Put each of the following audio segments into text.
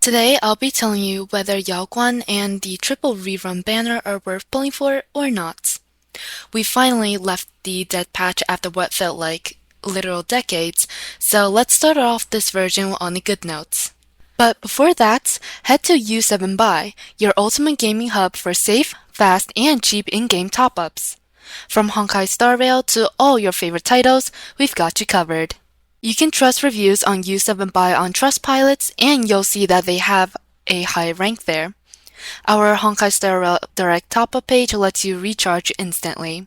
Today, I'll be telling you whether Yao Guang and the triple rerun banner are worth pulling for or not. We finally left the dead patch after what felt like literal decades, so let's start off this version on a good note. But before that, head to U7Buy, your ultimate gaming hub for safe, fast, and cheap in-game top-ups. From Honkai Star Rail to all your favorite titles, we've got you covered. You can trust reviews on U7Buy on Trustpilot, and you'll see that they have a high rank there. Our Honkai Star Rail Direct top-up page lets you recharge instantly.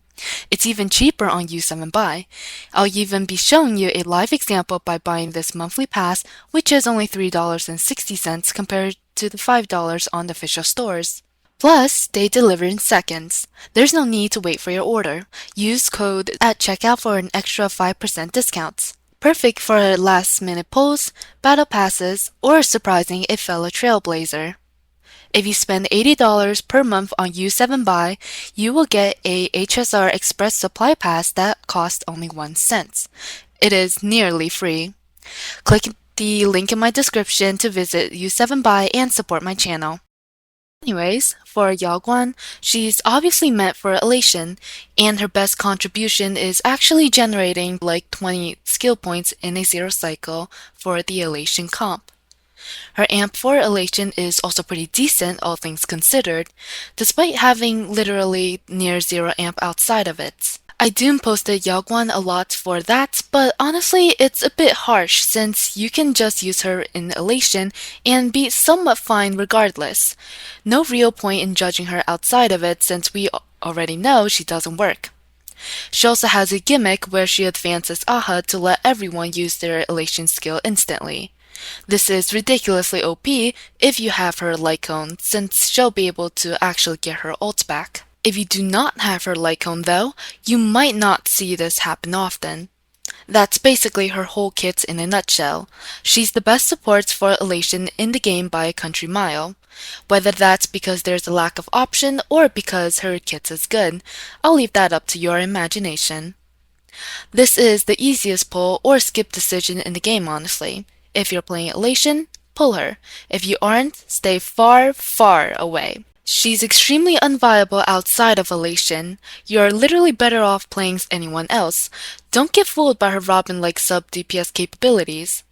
It's even cheaper on U7Buy. I'll even be showing you a live example by buying this monthly pass, which is only $3.60 compared to the $5 on the official stores. Plus, they deliver in seconds. There's no need to wait for your order. Use code at checkout for an extra 5% discount. Perfect for last-minute pulls, battle passes, or surprising a fellow trailblazer. If you spend $80 per month on U7Buy, you will get a HSR Express Supply Pass that costs only 1 cent. It is nearly free. Click the link in my description to visit U7Buy and support my channel. Anyways, for Yao Guang, she's obviously meant for elation, and her best contribution is actually generating like 20 skill points in a zero cycle for the elation comp. Her amp for elation is also pretty decent, all things considered, despite having literally near zero amp outside of it. I doom posted Yao Guang a lot for that, but honestly it's a bit harsh since you can just use her in elation and be somewhat fine regardless. No real point in judging her outside of it since we already know she doesn't work. She also has a gimmick where she advances Aha to let everyone use their elation skill instantly. This is ridiculously OP if you have her light cone, since she'll be able to actually get her ult back. If you do not have her light cone though, you might not see this happen often. That's basically her whole kit in a nutshell. She's the best support for elation in the game by a country mile. Whether that's because there's a lack of option or because her kit is good, I'll leave that up to your imagination. This is the easiest pull or skip decision in the game, honestly. If you're playing elation, pull her. If you aren't, stay far, far away. She's extremely unviable outside of elation. You're literally better off playing anyone else. Don't get fooled by her Robin-like sub-DPS capabilities.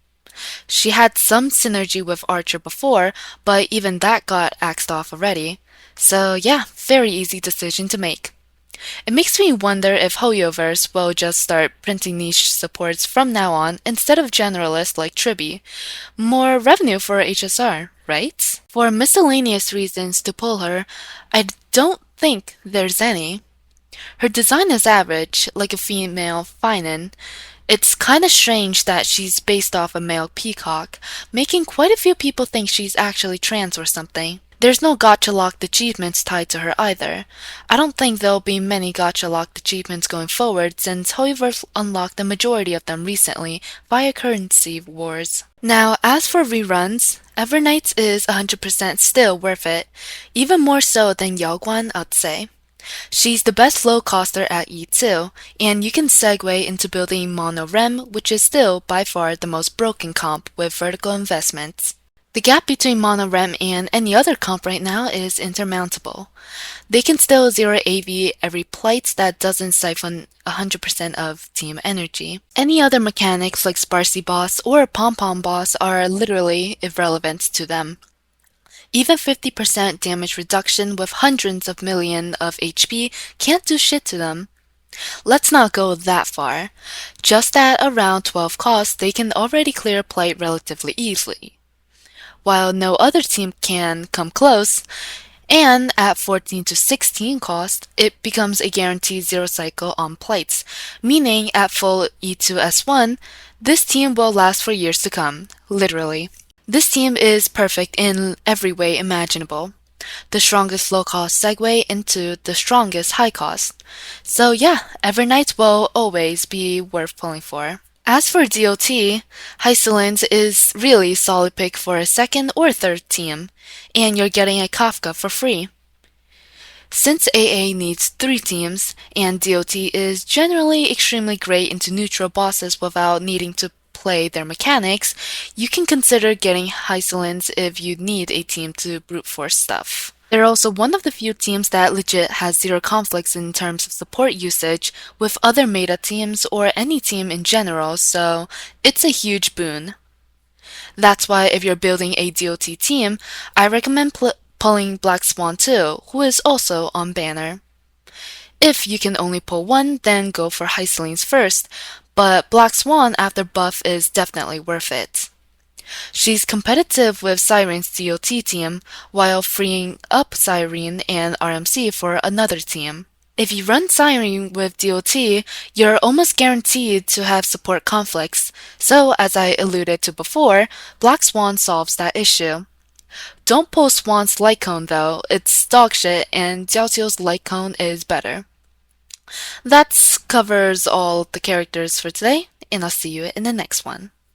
She had some synergy with Archer before, but even that got axed off already. So yeah, very easy decision to make. It makes me wonder if Hoyoverse will just start printing niche supports from now on instead of generalists like Tribi. More revenue for HSR, right? For miscellaneous reasons to pull her, I don't think there's any. Her design is average, like a female Finan. It's kinda strange that she's based off a male peacock, making quite a few people think she's actually trans or something. There's no gacha locked achievements tied to her either. I don't think there'll be many gacha locked achievements going forward since Hoyoverse unlocked the majority of them recently via currency wars. Now, as for reruns, Evernight is 100% still worth it, even more so than Yao Guang, I'd say. She's the best low-coster at E2, and you can segue into building Mono Rem, which is still by far the most broken comp with vertical investments. The gap between Mono Rem and any other comp right now is insurmountable. They can still zero AV every plight that doesn't siphon 100% of team energy. Any other mechanics like Sparsy Boss or Pom Pom Boss are literally irrelevant to them. Even 50% damage reduction with hundreds of million of HP can't do shit to them. Let's not go that far. Just at around 12 cost, they can already clear plight relatively easily, while no other team can come close, and at 14 to 16 cost, it becomes a guaranteed zero cycle on plights, meaning at full E2S1, this team will last for years to come, literally. This team is perfect in every way imaginable. The strongest low-cost segue into the strongest high-cost. So yeah, Evernight will always be worth pulling for. As for DOT, Hysolins is really solid pick for a second or third team, and you're getting a Kafka for free. Since AA needs 3 teams, and DOT is generally extremely great into neutral bosses without needing to play their mechanics, you can consider getting Hysolins if you need a team to brute force stuff. They're also one of the few teams that legit has zero conflicts in terms of support usage with other meta teams or any team in general, so it's a huge boon. That's why if you're building a DOT team, I recommend pulling Black Swan too, who is also on banner. If you can only pull one, then go for Hysolines first, but Black Swan after buff is definitely worth it. She's competitive with Siren's DOT team, while freeing up Siren and RMC for another team. If you run Siren with DOT, you're almost guaranteed to have support conflicts, so as I alluded to before, Black Swan solves that issue. Don't pull Swan's Light Cone though, it's dog shit and Jiaoqiu's Light Cone is better. That covers all the characters for today, and I'll see you in the next one.